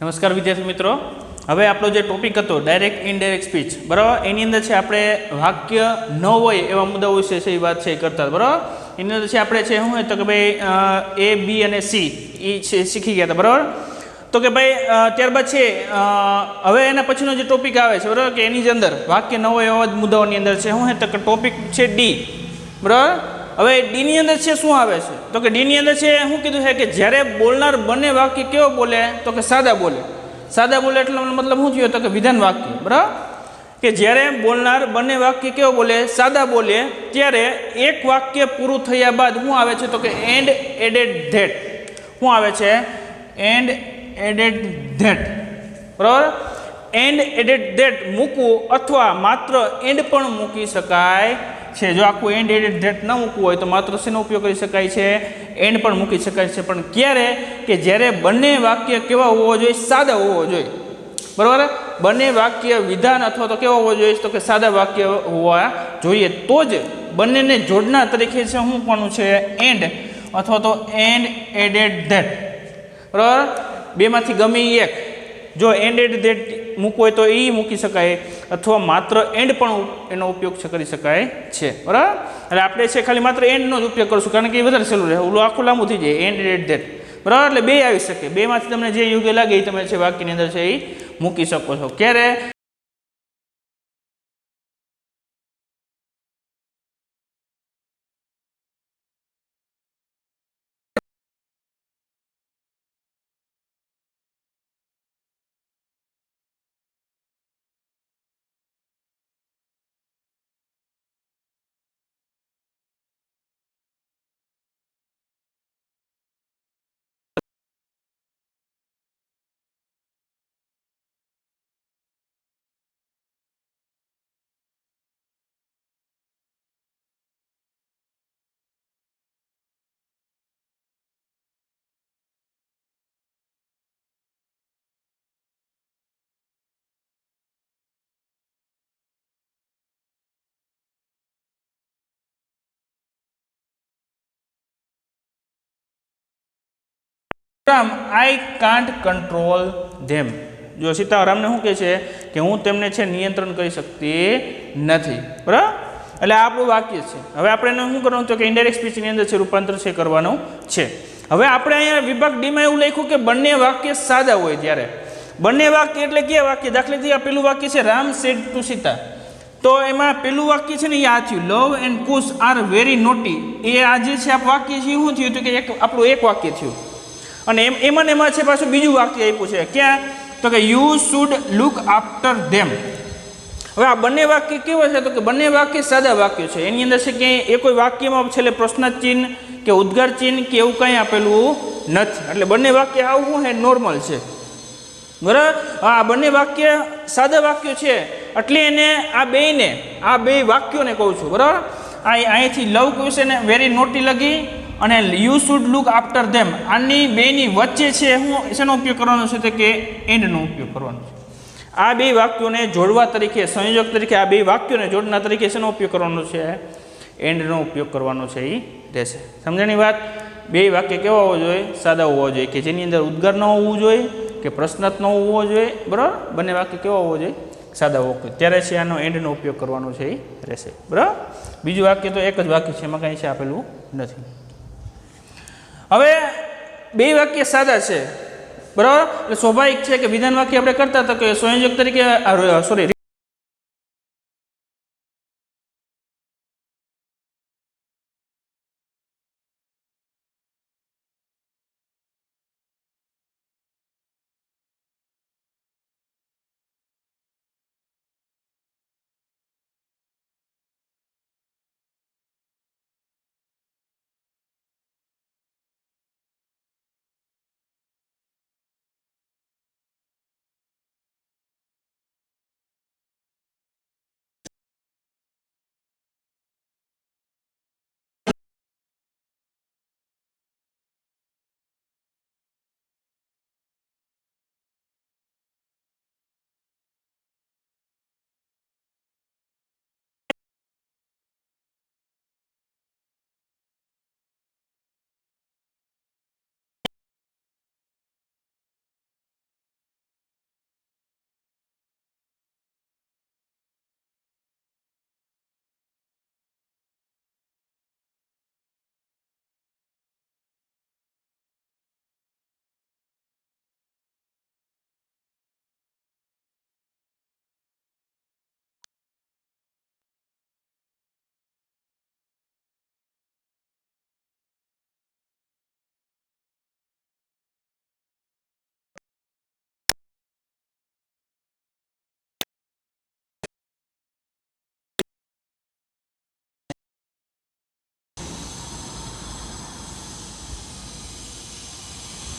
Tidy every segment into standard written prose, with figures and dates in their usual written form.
નમસ્કાર વિદ્યાર્થી મિત્રો, હવે આપણો જે ટોપિક હતો ડાયરેક્ટ ઇનડાયરેક્ટ સ્પીચ, બરાબર, એની અંદર છે આપણે વાક્ય ન હોય એવા મુદ્દાઓ વિશે છે એ વાત છે કરતા, બરાબર. એની અંદર છે આપણે છે શું હોય તો કે ભાઈ એ બી અને સી એ છે શીખી ગયા હતા, બરાબર. તો કે ભાઈ ત્યારબાદ છે હવે એના પછીનો જે ટોપિક આવે છે, બરાબર, કે એની અંદર વાક્ય ન હોય એવા જ મુદ્દાઓની અંદર છે શું હોય તો કે ટોપિક છે ડી, બરાબર. હવે ડી ની અંદર છે શું આવે છે તો કે ડી ની અંદર છે શું કીધું છે કે જ્યારે બોલનાર બંને વાક્ય કેવો બોલે તો કે સાદા બોલે. સાદા બોલે એટલે મતલબ શું થયો તો કે વિધાન વાક્ય, બરાબર, કે જ્યારે બોલનાર બંને વાક્ય કેવો બોલે સાદા બોલે ત્યારે એક વાક્ય પૂરું થયા બાદ શું આવે છે તો કે એન્ડ એડેડ ધેટ. શું આવે છે? એન્ડ એડેડ ધેટ, બરાબર. એન્ડ એડેડ ધેટ મૂકવું અથવા માત્ર એન્ડ પણ મૂકી શકાય છે. જો આખું એન્ડ એડેડ ધેટ ન મૂકવું હોય તો માત્ર શેનો ઉપયોગ કરી શકાય છે? એન્ડ પણ મૂકી શકાય છે. પણ ક્યારે? કે જ્યારે બંને વાક્ય કેવા હોવો જોઈએ? સાદા હોવો જોઈએ, બરાબર. બંને વાક્ય વિધાન અથવા તો કેવા હોવો જોઈએ તો કે સાદા વાક્ય હોવા જોઈએ, તો જ બંનેને જોડના તરીકે છે શું કોનું છે? એન્ડ અથવા તો એન્ડ એડેડ ધેટ, બરાબર. બેમાંથી ગમે એક. જો એન્ડ એડ ધેટ મૂકવો હોય તો એ મૂકી શકાય અથવા માત્ર એન્ડ પણ એનો ઉપયોગ કરી શકાય છે, બરાબર. એટલે આપણે છે ખાલી માત્ર એન્ડનો જ ઉપયોગ કરશું કારણ કે એ વધારે સહેલું રહે, ઓલું આખું લાંબુ થઈ જાય એન્ડ એડ ધેટ, બરાબર. એટલે બે આવી શકે, બેમાંથી તમને જે યોગ્ય લાગે એ તમે છે વાક્યની અંદર છે એ મૂકી શકો છો. ક્યારે? આઈ કાન્ટ કંટ્રોલ ધેમ. જો સીતારામને શું કહે છે કે હું તેમને છે નિયંત્રણ કરી શકતી નથી, બરાબર. એટલે આ આપણું વાક્ય છે. હવે આપણે એને શું કરવાનું તો કે ઇનડાયરેક્ટ સ્પીચની અંદર છે રૂપાંતર છે કરવાનું છે. હવે આપણે અહીંયા વિભાગ ડીમાં એવું લખ્યું કે બંને વાક્ય સાદા હોય ત્યારે. બંને વાક્ય એટલે કયા વાક્ય? દાખલા તરીકે આ પેલું વાક્ય છે રામ સેડ ટુ સીતા, તો એમાં પેલું વાક્ય છે ને એ આ થયું Lav and Kush are very naughty. એ આ જે છે આ વાક્ય છે શું થયું તો કે આપણું એક વાક્ય થયું. અને એમાં છે પાછું બીજું વાક્ય આપ્યું છે ક્યાં તો કે યુ શુડ લુક આફ્ટર ધેમ. હવે આ બંને વાક્ય કેવા છે તો કે બંને વાક્ય સાદા વાક્યો છે. એની અંદર છે કે એ કોઈ વાક્યમાં છેલ્લે પ્રશ્ન ચિહ્ન કે ઉદ્ગાર ચિહ્ન કે એવું કંઈ આપેલું નથી. એટલે બંને વાક્ય આવું છે નોર્મલ છે, બરાબર. આ બંને વાક્ય સાદા વાક્યો છે એટલે એને આ બે વાક્યોને કહું છું, બરાબર. અહીંથી લવ કહ્યું છે ને વેરી નોટી લગી અને યુ શુડ લુક આફ્ટર ધેમ, આની બેની વચ્ચે છે હું શેનો ઉપયોગ કરવાનો છે તો કે એન્ડનો ઉપયોગ કરવાનો છે. આ બે વાક્યોને જોડવા તરીકે સંયોજક તરીકે આ બે વાક્યોને જોડના તરીકે શેનો ઉપયોગ કરવાનો છે? એન્ડનો ઉપયોગ કરવાનો છે એ રહેશે. સમજાણી વાત? બે વાક્ય કેવા હોવા જોઈએ? સાદા હોવા જોઈએ, કે જેની અંદર ઉદ્ગાર ન હોવું જોઈએ કે પ્રશ્નાર્થ ન હોવો જોઈએ, બરાબર. બંને વાક્ય કેવા હોવો જોઈએ? સાદા હોવો જોઈએ. ત્યારે છે આનો એન્ડનો ઉપયોગ કરવાનો છે એ રહેશે, બરાબર. બીજું વાક્ય તો એક જ વાક્ય છે, એમાં કંઈ છે આપેલું નથી. હવે બે વાક્ય સાદા છે, બરાબર. એટલે સ્વાભાવિક છે કે વિધાન વાક્ય આપણે કરતા હતા કે સંયોજક તરીકે સોરી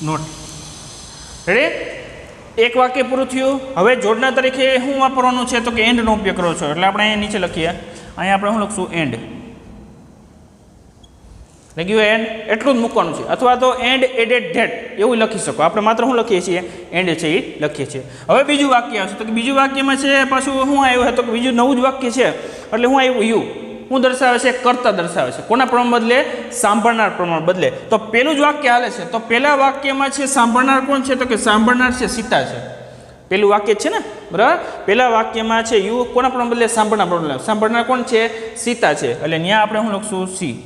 નોટ. રેડી? એક વાક્ય પૂરું થયું. હવે જોડના તરીકે શું વાપરવાનું છે તો કે એન્ડનો ઉપયોગ કરો છો. એટલે આપણે અહીંયા નીચે લખીએ. અહીંયા આપણે શું લખશું? એન્ડ. લખ્યું એન્ડ, એટલું જ મૂકવાનું છે. અથવા તો એન્ડ એડેડ ધેટ એવું લખી શકો. આપણે માત્ર શું લખીએ છીએ? એન્ડ છે એ લખીએ છીએ. હવે બીજું વાક્ય આવશે તો કે બીજું વાક્યમાં છે પાછું શું આવ્યું છે તો કે બીજું નવું જ વાક્ય છે. એટલે શું આવ્યું? યુ. શું દર્શાવે છે? કર્તા દર્શાવે છે. કોના પ્રમાણ બદલે? સાંભળનાર પ્રમાણ બદલે. તો પેલું જ વાક્ય હાલે છે. તો પેલા વાક્યમાં છે સાંભળનાર કોણ છે તો કે સાંભળનાર છે સીતા છે. પેલું વાક્ય છે ને, બરાબર? પેલા વાક્યમાં છે યુ કોના પ્રમાણ બદલે? સાંભળનાર પ્રમાણ. સાંભળનાર કોણ છે? સીતા છે. એટલે ત્યાં આપણે શું લખશું? સી.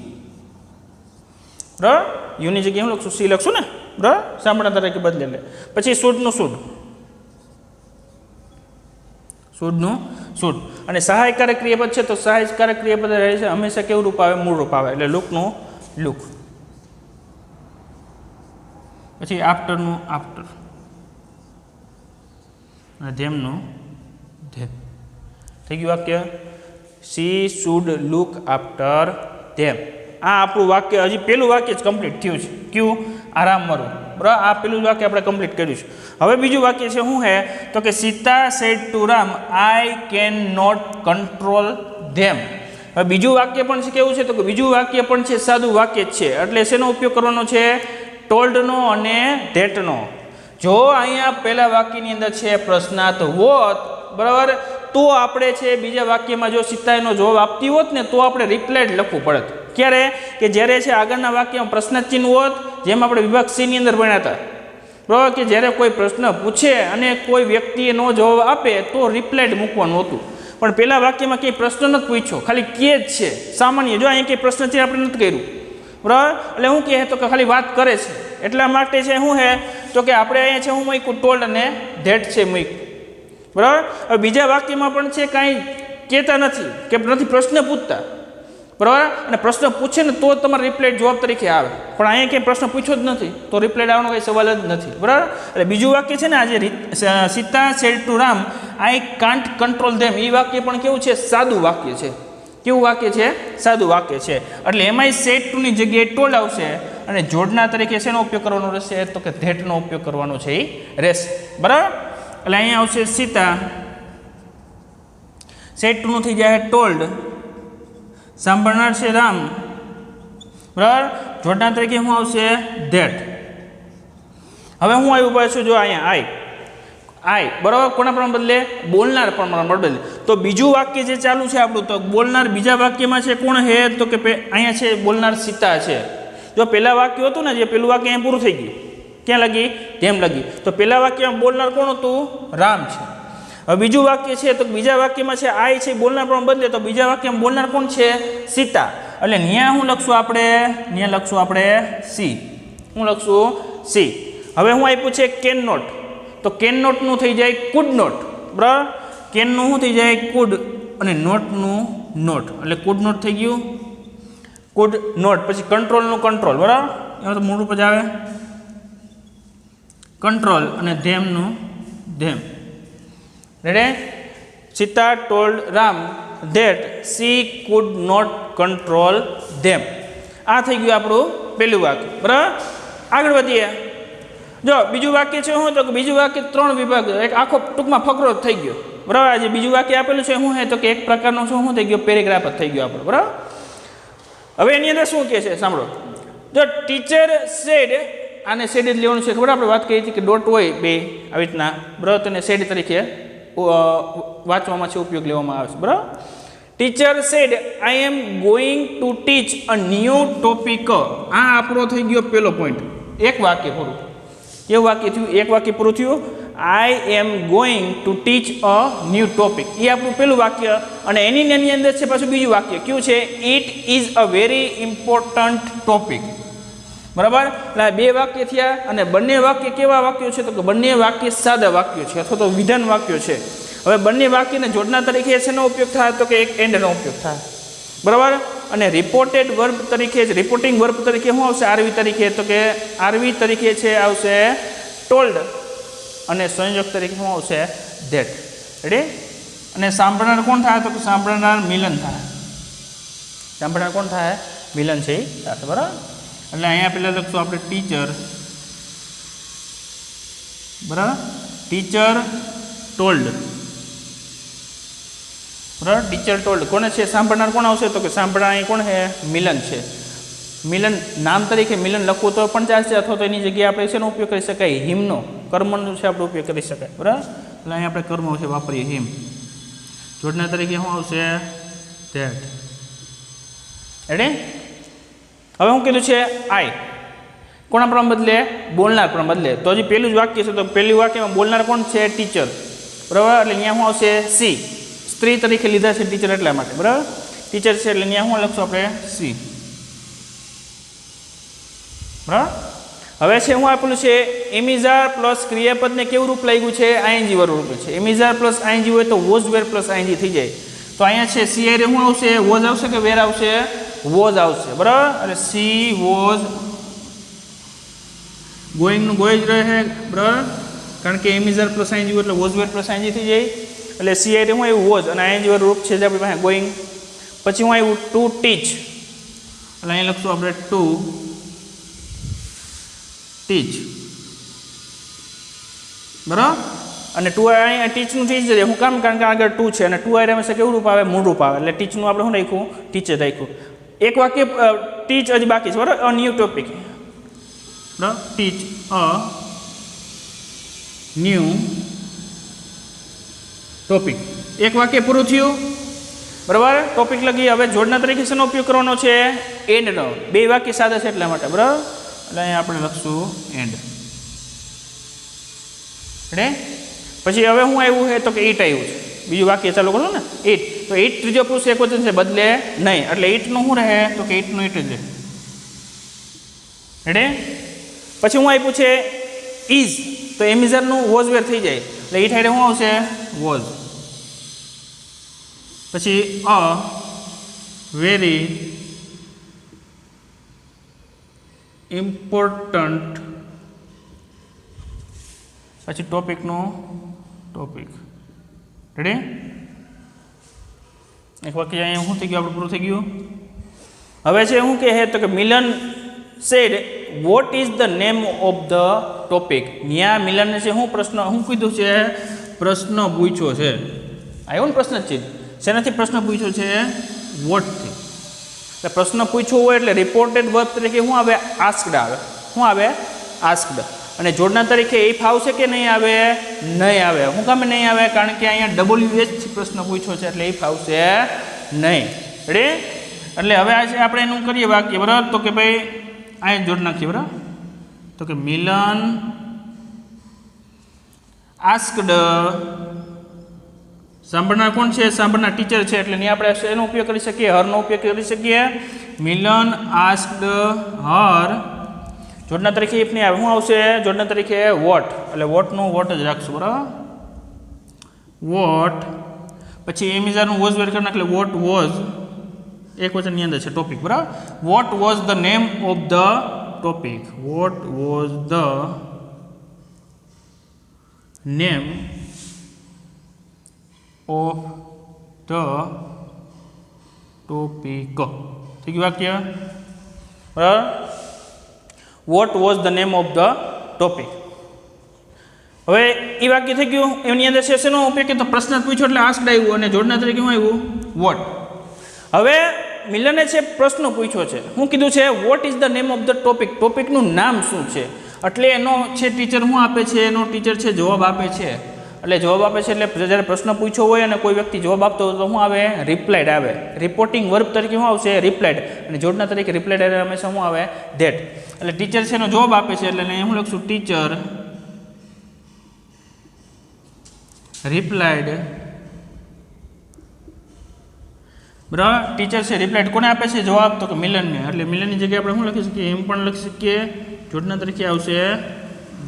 બરાબર? યુની જગ્યાએ શું લખશું? સી લખશું ને, બરાબર? સાંભળનાર તરીકે બદલે. એટલે પછી શુદ્ધનું શુદ્ધ, શુદ્ધનું શુદ્ધ. અને સહાયકારક ક્રિયાપદ છે તો સહાયકારક ક્રિયાપદ રહે છે હંમેશા કેવું રૂપ આવે? મૂળ રૂપ આવે. એટલે લુકનું લુક. પછી આફ્ટરનું આફ્ટર, અને ધેમનું ધેમ. થઈ ગયું વાક્ય? સી શુડ લુક આફ્ટર ધેમ. આ આપણું વાક્ય હજી પેલું વાક્ય જ કમ્પ્લીટ થયું છે. કયું? આરામ મરું. બરાબર? આ પેલું વાક્ય આપણે કમ્પ્લીટ કર્યું છે. હવે બીજું વાક્ય છે શું હે તો કે Sita said to Ram I can not control them. હવે બીજું વાક્ય પણ છે કેવું છે તો કે બીજું વાક્ય પણ છે સાદું વાક્ય જ છે. એટલે શેનો ઉપયોગ કરવાનો છે? ટોલ્ડનો અને ધેટનો. જો અહીંયા પહેલા વાક્યની અંદર છે પ્રશ્નાર્થ હોત, બરાબર, તો આપણે છે બીજા વાક્યમાં જો સીતા એનો જવાબ આપતી હોત ને તો આપણે રિપ્લાય લખવું પડત. ક્યારે? કે જ્યારે છે આગળના વાક્યમાં પ્રશ્નાર્થ ચિહ્ન હોત, જેમ આપણે વિભાગ સી ની અંદર ભણ્યા હતા, બરાબર, કે જ્યારે કોઈ પ્રશ્ન પૂછે અને કોઈ વ્યક્તિએ નો જવાબ આપે તો રિપ્લાય મૂકવાનું હતું. પણ પહેલા વાક્યમાં કંઈ પ્રશ્ન નથી પૂછ્યો, ખાલી કે જ છે સામાન્ય. જો અહીંયા કંઈ પ્રશ્ન છે આપણે નથી કર્યું, બરાબર? એટલે શું કહે તો કે ખાલી વાત કરે છે. એટલા માટે છે શું હે તો કે આપણે અહીંયા છે હું મૂક્યું ટોલ્ડ અને ધેટ છે મૂક્યું, બરાબર? હવે બીજા વાક્યમાં પણ છે કાંઈ કહેતા નથી કે નથી પ્રશ્ન પૂછતા, બરાબર? અને પ્રશ્ન પૂછે ને તો તમારે રિપ્લાય જવાબ તરીકે આવે. પણ અહીંયા કંઈ પ્રશ્ન પૂછ્યો જ નથી તો રિપ્લાય આવવાનો કંઈ સવાલ જ નથી, બરાબર? એટલે બીજું વાક્ય છે ને આજે Sita said to Ram I can't control them, એ વાક્ય પણ કેવું છે? સાદું વાક્ય છે. કેવું વાક્ય છે? સાદું વાક્ય છે. એટલે એમાંય સેડ ટુની જગ્યાએ ટોલ્ડ આવશે અને જોડના તરીકે શેનો ઉપયોગ કરવાનો રહેશે તો કે ધેટનો ઉપયોગ કરવાનો છે એ રહેશે, બરાબર? એટલે અહીંયા આવશે સીતા સેડ ટુનું થઈ જાય ટોલ્ડ, સાંભળનાર છે રામ, બરાબર? જોડના તરીકે શું આવશે? ધેટ. હવે હું આવ્યું પાછું જો અહીંયા આઈ, બરાબર, કોના પ્રમાણ બદલે? બોલનાર પ્રમાણ બદલે. તો બીજું વાક્ય જે ચાલુ છે આપણું તો બોલનાર બીજા વાક્યમાં છે કોણ હે તો કે અહીંયા છે બોલનાર સીતા છે. જો પહેલા વાક્ય હતું ને જે પેલું વાક્ય અહીંયા પૂરું થઈ ગયું, ક્યાં લગી? ધેમ લગી. તો પહેલા વાક્યમાં બોલનાર કોણ હતું? રામ છે. હવે બીજું વાક્ય છે તો બીજા વાક્યમાં છે આઈ છે બોલનાર પ્રમાણ બદલે, તો બીજા વાક્યમાં બોલનાર કોણ છે? સીતા. એટલે ન્યા શું લખશું આપણે? ન્યા લખશું આપણે સી. શું લખશું? સી. હવે હું આપ્યું છે કેન નોટ, તો કેન નોટનું થઈ જાય કુડ નોટ, બરાબર? કેનનું શું થઈ જાય? કુડ, અને નોટનું નોટ, એટલે કુડ નોટ થઈ ગયું. Could not. પછી કંટ્રોલનું કંટ્રોલ, બરાબર? એમાં તો મૂળ રૂપ જ આવે કંટ્રોલ, અને ધેમનું them. Ready? Sita told Ram that she could not control them. આ થઈ ગયું આપણું પહેલું વાક્ય, બરાબર? આગળ વધીએ. જો બીજું વાક્ય છે શું તો કે બીજું વાક્ય 3 વિભાગ, એક આખો ટૂંકમાં ફકરો થઈ ગયો, બરાબર? આજે બીજું વાક્ય આપેલું છે શું હે તો કે એક પ્રકારનો શું થઈ ગયો? પેરેગ્રાફ જ થઈ ગયો આપણો, બરાબર? હવે એની અંદર શું કહે છે સાંભળો. જો ટીચર સેડ, આને સેડ જ લેવાનું છે, ખબર? આપણે વાત કરી હતી કે ડોટ હોય બે આવી રીતના, બરાબર? તેને સેડ તરીકે વાંચવામાં છે ઉપયોગ લેવામાં આવે છે, બરાબર? Teacher sad I am going to teach a new topic. આ આપણો થઈ ગયો પહેલો પોઈન્ટ. એક વાક્ય પૂરું. કેવું વાક્ય થયું? એક વાક્ય પૂરું થયું. I am going to teach a new topic, એ આપણું પહેલું વાક્ય. અને એની અંદર છે પાછું બીજું વાક્ય કયું છે? It is a very important topic, બરાબર? એટલે બે વાક્ય થયા. અને બંને વાક્ય કેવા વાક્યો છે તો કે બંને વાક્ય સાદા વાક્યો છે અથવા તો વિધાન વાક્યો છે. હવે બંને વાક્યને જોડના તરીકે શેનો ઉપયોગ થાય તો કે એક એન્ડનો ઉપયોગ થાય, બરાબર? અને રિપોર્ટેડ વર્બ તરીકે જ રિપોર્ટિંગ વર્બ તરીકે શું આવશે? આરવી તરીકે, તો કે આરવી તરીકે છે આવશે ટોલ્ડ, અને સંયોજક તરીકે શું આવશે? ધેટ. રેડી? અને સાંભળનાર કોણ થાય તો કે સાંભળનાર મિલન થાય. સાંભળનાર કોણ થાય? મિલન છે એ સાથે, બરાબર? એટલે અહીંયા પહેલાં લખશું આપણે ટીચર बराबर टीचर टोल्ड बराबर टीचर टोल्ड कोने छे सांभळनार कोण आवशे तो के सांभळनार અહીં કોણ છે મિલન છે મિલન નામ તરીકે મિલન લખવું તો પણ ચાલશે અથવા તો એની જગ્યાએ આપણે શેનો ઉપયોગ કરી શકાય હિમનો કર્મનો છે આપણે ઉપયોગ કરી શકાય બરાબર એટલે અહીં આપણે કર્મ છે વાપરીએ હિમ જોડના તરીકે શું આવશે ધેટ રેડી હવે હું કીધું છે આઈ કોના પણ બદલે બોલનાર પણ બદલે તો હજી પહેલું જ વાક્ય છે તો પહેલું વાક્યમાં બોલનાર કોણ છે ટીચર બરાબર એટલે અહીંયા શું આવશે સી સ્ત્રી તરીકે લીધા છે ટીચર એટલા માટે બરાબર ટીચર છે એટલે અહીંયા શું લખશું આપણે સી બરાબર હવે છે હું આપેલું છે એમિઝાર પ્લસ ક્રિયાપદને કેવું રૂપ લાગ્યું છે આઈએનજી વાળું રૂપ છે એમિઝાર પ્લસ આઈએનજી હોય તો વોઝ વેર પ્લસ આઈએનજી થઈ જાય તો અહીંયા છે સી આઈ શું આવશે વોઝ આવશે કે વેર આવશે વોઝ આવશે બરાબર એટલે સી વોઝ ગોઈંગનું ગોઈ જ રહે બરાબર કારણ કે એમિઝાર પ્લસ આઈએનજી એટલે વોઝ વેર પ્લસ આઈએનજી થઈ જાય એટલે સી આઈ હું આવ્યું વોઝ અને આઈએનજી વાળું રૂપ છે જે આપણી પાસે ગોઈંગ પછી હું આવ્યું ટુ ટીચ એટલે અહીંયા લખશું આપણે ટુ ટીચ બરાબર અને ટુ અહીંયા ટીચનું ટીચ છે શું કામ કારણ કે આગળ ટુ છે અને ટુ આઈ હંમેશા કેવું રૂપ આવે મૂળ રૂપ આવે એટલે ટીચનું આપણે શું રાખ્યું ટીચર રાખ્યું એક વાક્ય ટીચ હજી બાકી છે બરાબર અ ન્યૂ ટોપિક બરાબર ટીચ અ ન્યૂ ટોપિક એક વાક્ય પૂરું થયું બરાબર ટોપિક લગી હવે જોડના તરીકે શેનો ઉપયોગ કરવાનો છે એન્ડનો બે વાક્ય સાદા છે એટલા માટે બરાબર એટલે અહીંયા આપણે લખશું એન્ડ એટલે પછી હવે શું આવ્યું છે તો કે ઈટ આવ્યું છે બીજું વાક્ય ચાલુ કરો ને ઈટ તો ઈટ ત્રીજો પુરુષ એક વચન છે બદલે નહીં એટલે ઈટનું શું રહે તો કે ઈટનું ઈટ જ રહે એટલે પછી હું આપ્યું છે ઇઝ તો એમિઝરનું વોઝ વેર થઈ જાય એટલે ઈટ હાઈડે શું આવશે વોઝ પછી અ વેરી ઇમ્પોર્ટન્ટ પછી ટોપિકનું ટોપિક રેડી એક વાક્ય અહીંયા શું થઈ ગયું આપણે પૂરું થઈ ગયું હવે છે શું કહે તો કે Milan said what is the name of the topic ત્યાં મિલનને છે શું પ્રશ્ન શું કીધું છે પ્રશ્ન પૂછ્યો છે આવ્યો ને પ્રશ્ન જ શેનાથી પ્રશ્ન પૂછ્યો છે વોટથી એટલે પ્રશ્ન પૂછ્યો હોય એટલે રિપોર્ટેડ વર્બ તરીકે શું આવે આસ્કડ આવે શું આવે આસ્કડ અને જોડના તરીકે ઇફ આવશે કે નહીં આવે નહીં આવે શું કામે નહીં આવે કારણ કે અહીંયા ડબલ્યુએચ પ્રશ્ન પૂછ્યો છે એટલે ઇફ આવશે નહીં રેડી એટલે હવે આજે આપણે એનું કરીએ વાક્ય બરાબર તો કે ભાઈ અહીંયા જોડ નાખીએ બરાબર તો કે મિલન આસ્કડ સાંભળનાર કોણ છે સાંભળનાર ટીચર છે એટલે નહીં આપણે એનો ઉપયોગ કરી શકીએ હરનો ઉપયોગ કરી શકીએ મિલન આસ્કડ હર જોડના તરીકે ઇફ નહીં આવે શું આવશે જોડના તરીકે વોટ એટલે વોટનું વોટ જ રાખશું બરાબર વોટ પછી એમિઝારનું વોઝ વેર કરી નાખ એટલે વોટ વોઝ એક વચનની અંદર છે ટોપિક બરાબર what was the name of the topic what was the name of the topic થઈ ગયું વાક્ય બરાબર what was the name of the topic હવે એ વાક્ય થઈ ગયું એની અંદર છે શેનો ઉપયોગ તો પ્રશ્ન પૂછ્યો એટલે આસ્કડ આવ્યું અને જોડના તરીકે શું આવ્યું વોટ હવે મિલને છે પ્રશ્ન પૂછ્યો છે શું કીધું છે what is the name of the topic ટોપિકનું નામ શું છે એટલે એનો છે ટીચર શું આપે છે એનો ટીચર છે જવાબ આપે છે એટલે જવાબ આપે છે એટલે જ્યારે પ્રશ્ન પૂછ્યો હોય અને કોઈ વ્યક્તિ જવાબ આપતો હોય તો શું આવે રિપ્લાઇડ આવે રિપોર્ટિંગ વર્બ તરીકે શું આવશે રિપ્લાઇડ અને જોડના તરીકે રિપ્લાઇડ હંમેશા શું આવે ધેટ એટલે ટીચર છે એનો જવાબ આપે છે એટલે હું લખશું ટીચર રિપ્લાઇડ બરાબર ટીચર છે રિપ્લાઇડ કોને આપે છે જવાબ તો કે મિલનને એટલે મિલનની જગ્યાએ આપણે શું લખી શકીએ એમ પણ લખી શકીએ જોડના તરીકે આવશે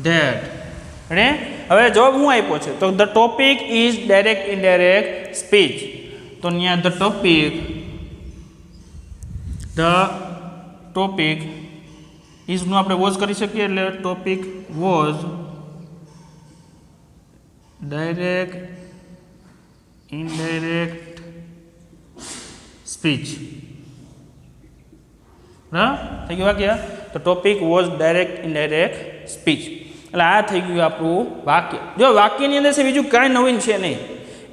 ધેટ અને હવે જવાબ શું આપ્યો છે તો the topic is direct indirect speech તો અહીંયા ધ ટોપિક ઇઝનું આપણે વોઝ કરી શકીએ એટલે topic was direct indirect speech બરાબર થઈ ગયું વાક્ય તો topic was direct indirect speech એટલે આ થઈ ગયું આપણું વાક્ય. જો વાક્યની અંદર છે બીજું કાંઈ નવીન છે નહીં,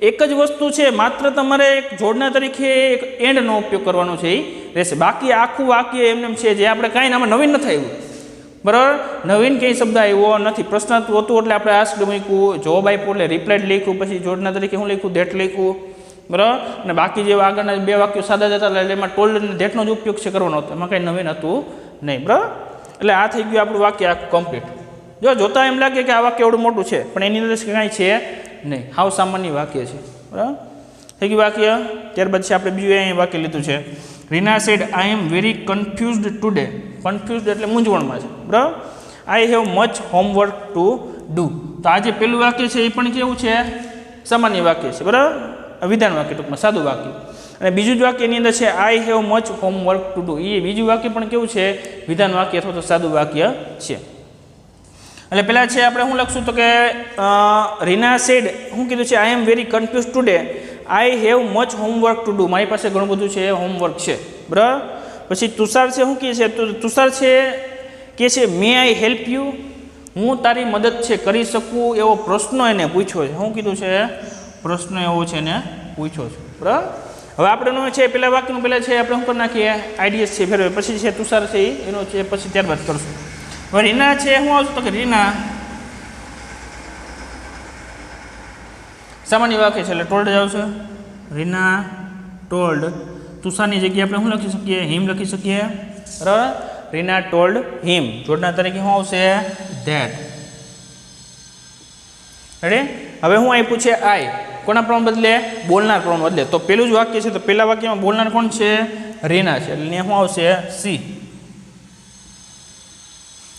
એક જ વસ્તુ છે, માત્ર તમારે એક જોડના તરીકે એક એન્ડનો ઉપયોગ કરવાનો છે એ રહેશે. બાકી આખું વાક્ય એમને છે જે આપણે કાંઈ આમાં નવીન નથી આવ્યું, બરાબર. નવીન કંઈ શબ્દ આવ્યો નથી. પ્રશ્નાર્થ હતું એટલે આપણે આસ્ક્ડ મૂક્યું, જવાબ આપ્યો એટલે રિપ્લાઇડ લખ્યું, પછી જોડના તરીકે શું લખ્યું, ધેટ લખ્યું, બરાબર. અને બાકી જે આગળના બે વાક્યો સાદા જતા એટલે એમાં ટોલ્ડ અને ધેટનો જ ઉપયોગ છે કરવાનો હતો, એમાં કંઈ નવીન હતું નહીં, બરાબર. એટલે આ થઈ ગયું આપણું વાક્ય આખું કમ્પ્લીટ. જો જોતા એમ લાગે કે આ વાક્ય એવડું મોટું છે, પણ એની અંદર કાંઈ છે નહીં, હાવ સામાન્ય વાક્ય છે, બરાબર. થઈ ગયું વાક્ય. ત્યારબાદ છે આપણે બીજું અહીંયા વાક્ય લીધું છે, Reena said I am very confused today. Confused એટલે મૂંઝવણમાં છે, બરાબર. I have much homework to do. તો આ જે પેલું વાક્ય છે એ પણ કેવું છે, સામાન્ય વાક્ય છે, બરાબર. વિધાન વાક્ય, ટૂંકમાં સાદું વાક્ય. અને બીજું જ વાક્ય એની અંદર છે I have much homework to do. એ બીજું વાક્ય પણ કેવું છે, વિધાન વાક્ય અથવા તો સાદું વાક્ય છે. એટલે પહેલાં છે આપણે શું લખશું તો કે રીના સેડ શું કીધું છે, I am very confuse today, I have much homework to do. મારી પાસે ઘણું બધું છે હોમવર્ક છે, બરાબર. પછી તુષાર છે શું કહે છે, તો તુષાર છે કે છે મે આઈ હેલ્પ યુ, હું તારી મદદ છે કરી શકું એવો પ્રશ્ન એને પૂછ્યો છે. શું કીધું છે, પ્રશ્ન એવો છે એને પૂછ્યો છે, બરાબર. હવે આપણે છે પહેલાં વાક્યનું પહેલાં છે આપણે શું કરી નાખીએ, આઈડીએસ છે ફેરવે, પછી છે તુષાર છે એનો છે પછી ત્યારબાદ કરશું. હવે રીના છે શું આવશે તો કે રીના સામાન્ય વાક્ય છે એટલે ટોલ્ડ જ આવશે. રીના ટોલ્ડ. તુષારની જગ્યાએ આપણે શું લખી શકીએ, હિમ લખી શકીએ, બરાબર. રીના ટોલ્ડ હિમ. જોડના તરીકે શું આવશે, ધેટ. રેડી. હવે હું આપ્યું છે આઈ, કોના પ્રમાણ બદલે, બોલનાર પ્રમાણ બદલે. તો પેલું જ વાક્ય છે તો પેલા વાક્યમાં બોલનાર કોણ છે, રીના છે, એટલે શું આવશે, સી,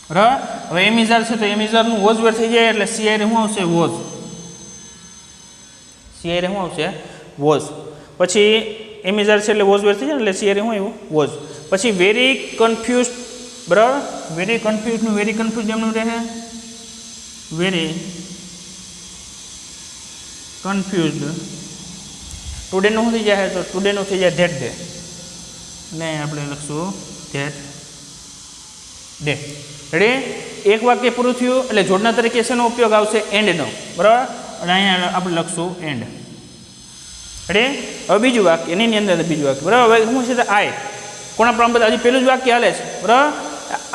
બરાબર. હવે એમિઝાર છે તો એમિઝારનું વોઝ વેર થઈ જાય એટલે સી આઈ શું આવશે, વોઝ. સી આઈ શું આવશે, વોઝ. પછી એમિઝાર છે એટલે વોઝ વેર થઈ જાય એટલે સી આઈ શું આવ્યું, વોઝ. પછી વેરી કન્ફ્યુઝ, બરાબર. વેરી કન્ફ્યુઝનું વેરી કન્ફ્યુઝ એમનું રહે, વેરી કન્ફ્યુઝડ. ટુડેનું શું થઈ જાય તો ટુડેનું થઈ જાય ધેટ ડે, ને આપણે લખશું ધેટ ડે. રેડી. એક વાક્ય પૂરું થયું એટલે જોડના તરીકે શેનો ઉપયોગ આવશે, એન્ડનો, બરાબર. અને અહીંયા આપણે લખશું એન્ડ. રેડી. હવે બીજું વાક્ય એની અંદર બીજું વાક્ય, બરાબર. હવે શું છે આઈ, કોના પ્રમાણ બદલે, હજી પેલું જ વાક્ય હાલે છે, બરાબર.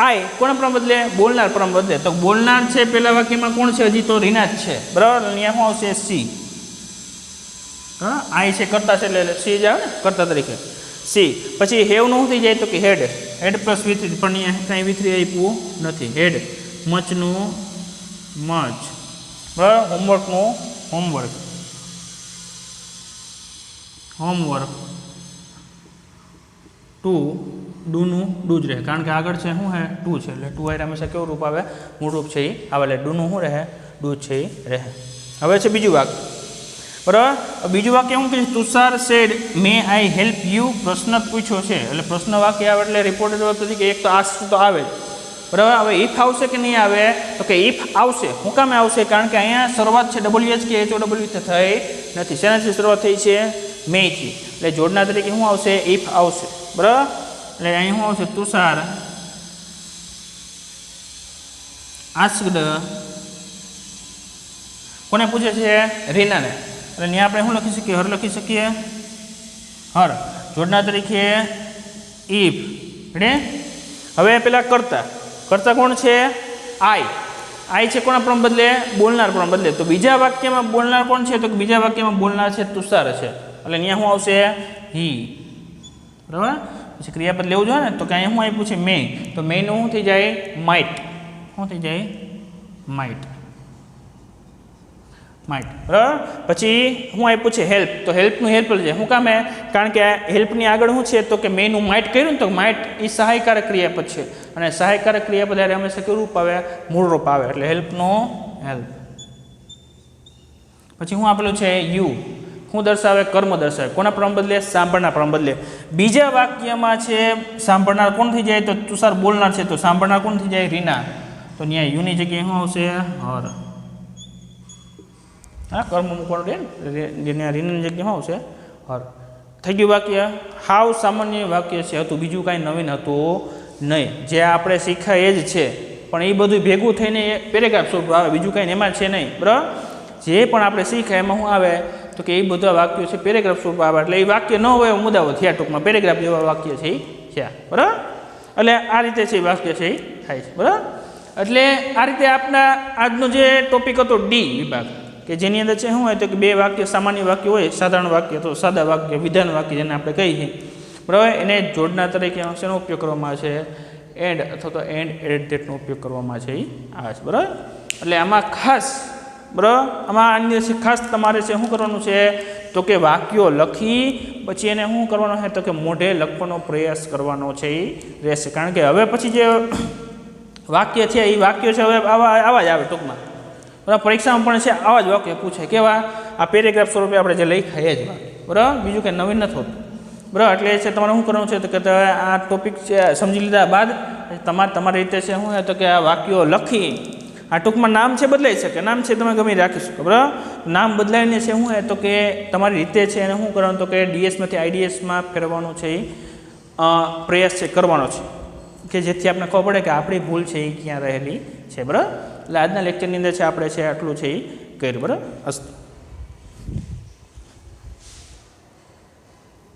આઈ કોના પ્રમાણ બદલે, બોલનાર પ્રમાણ બદલે. તો બોલનાર છે પેલા વાક્યમાં કોણ છે, હજી તો રીના જ છે, બરાબર. અહીંયા શું આવશે, સી. હા, આઈ છે કરતા છે એટલે સી જ આવે ને કરતા તરીકે, સી. પછી હેવનું શું થઈ જાય તો કે હેડ. હેડ પ્લસ V3, પણ અહીંયા કાંઈ V3 આપ્યું નથી. હેડ. મચનું મચ, બરાબર. હોમવર્કનું હોમવર્ક, હોમવર્ક. ટુ, ડુનું ડુ જ રહે, કારણ કે આગળ છે શું હે, ટુ છે એટલે ટુ આઈ હંમેશા કેવું રૂપ આવે, મૂળ રૂપ છે એ આવે એટલે ડુનું શું રહે, ડુ છે એ રહે. હવે છે બીજું વાક્ય, બરાબર. બીજું વાક્ય શું કહે છે, Tushar said may I help you. પ્રશ્ન પૂછ્યો છે એટલે પ્રશ્ન વાક્ય આવે એટલે રિપોર્ટેડ વર્બ કે એક તો આસ્ક તો આવે જ, બરાબર. હવે ઇફ આવશે કે નહીં આવે તો કે ઇફ આવશે. શું કામે આવશે, કારણ કે અહીંયા શરૂઆત છે WH કે HOW થઈ નથી. શેનાથી શરૂઆત થઈ છે, મેથી. એટલે જોડના તરીકે શું આવશે, ઇફ આવશે, બરાબર. એટલે અહીં શું આવશે, તુષાર આસ્કડ. કોને પૂછે છે, રીનાને. એટલે ત્યાં આપણે શું લખી શકીએ, હર લખી શકીએ, હર. જોડના તરીકે ઇફ. રેડી. હવે પેલા કરતા, કરતા કોણ છે, આઈ. આઈ છે કોના પ્રમાણ બદલે, બોલનાર પ્રમાણ બદલે. તો બીજા વાક્યમાં બોલનાર કોણ છે, તો બીજા વાક્યમાં બોલનાર છે તુષાર છે, એટલે અહીંયા શું આવશે, હી, બરાબર. પછી ક્રિયાપદ લેવું જોઈએ ને તો કે અહીંયા શું આપ્યું છે, મે. તો મેનું શું થઈ જાય, માઇટ. શું થઈ જાય, માઇટ, માઇટ, બરાબર. પછી હું આપ્યું છે હેલ્પ, તો હેલ્પનું હેલ્પ છે. શું કામ હે, કારણ કે હેલ્પની આગળ શું છે તો કે મેનું માઇટ કર્યું ને, તો માઇટ એ સહાયકારક ક્રિયાપદ છે અને સહાયકારક ક્રિયાપદ ત્યારે હંમેશા કેવું રૂપ આવે, મૂળ રૂપ આવે, એટલે હેલ્પનો હેલ્પ. પછી હું આપેલું છે યુ. શું દર્શાવે, કર્મ દર્શાવે. કોના પ્રમાણ બદલે, સાંભળનાર પ્રમાણ બદલે. બીજા વાક્યમાં છે સાંભળનાર કોણ થઈ જાય, તો તુષાર બોલનાર છે તો સાંભળનાર કોણ થઈ જાય, રીના. તો ત્યાં યુની જગ્યાએ શું આવશે, હર. હા, કર્મ મૂકવાનું રહે ને, રીનાની જગ્યાએ શું આવશે, હર. થઈ ગયું વાક્ય. હાવ સામાન્ય વાક્ય છે, હતું બીજું કાંઈ નવીન હતું નહીં, જે આપણે શીખાય એ જ છે, પણ એ બધું ભેગું થઈને એ પેરેગ્રાફ સ્વરૂપ આવે, બીજું કંઈ એમાં છે નહીં, બરાબર. જે પણ આપણે શીખ્યા એમાં શું આવે તો કે એ બધા વાક્યો છે પેરેગ્રાફ સ્વરૂપ આવે, એટલે એ વાક્ય ન હોય એવા મુદ્દાઓ થયા, ટૂંકમાં પેરેગ્રાફ જેવા વાક્ય છે એ થયા, બરાબર. એટલે આ રીતે છે એ વાક્ય છે એ થાય છે, બરાબર. એટલે આ રીતે આપણા આજનો જે ટોપિક હતો ડી વિભાગ, કે જેની અંદર છે શું હોય તો કે બે વાક્ય સામાન્ય વાક્ય હોય, સાધારણ વાક્ય તો સાદા વાક્ય, વિધાન વાક્ય જેને આપણે કહીએ, બરાબર. એને જોડના તરીકે શેનો ઉપયોગ કરવામાં આવે છે? એન્ડ અથવા તો એન્ડ એટ ધેટનો ઉપયોગ કરવામાં છે એ આવે છે, બરાબર. એટલે આમાં ખાસ, બરાબર, આમાં આની અંદર ખાસ તમારે છે શું કરવાનું છે તો કે વાક્યો લખી પછી એને શું કરવાનું છે તો કે મોઢે લખવાનો પ્રયાસ કરવાનો છે એ રહેશે, કારણ કે હવે પછી જે વાક્ય છે એ વાક્યો છે હવે આવા જ આવે ટૂંકમાં, બરાબર. પરીક્ષામાં પણ છે આવા જ વાક્ય પૂછે, કેવા? આ પેરેગ્રાફ સ્વરૂપે આપણે જે લખ્યા એ જ વાક્ય, બરાબર, બીજું કંઈ નવીન નથી હોતું, બરાબર. એટલે છે તમારે શું કરવાનું છે તો કે આ ટોપિક છે સમજી લીધા બાદ તમારી રીતે છે શું તો કે આ વાક્યો લખી, આ ટૂંકમાં નામ છે બદલાઈ શકે, નામ છે તમે ગમે રાખી શકો, બરાબર. નામ બદલાઈને છે શું તો કે તમારી રીતે છે એને શું કરવાનું તો કે ડીએસમાંથી આઈડીએસમાં ફેરવવાનું છે એ પ્રયાસ છે કરવાનો છે, કે જેથી આપણે ખબર પડે કે આપણી ભૂલ છે એ ક્યાં રહેલી છે, બરાબર. એટલે આજના લેક્ચરની અંદર છે આપણે છે આટલું છે એ કર્યું, બરાબર. અસ્તુ.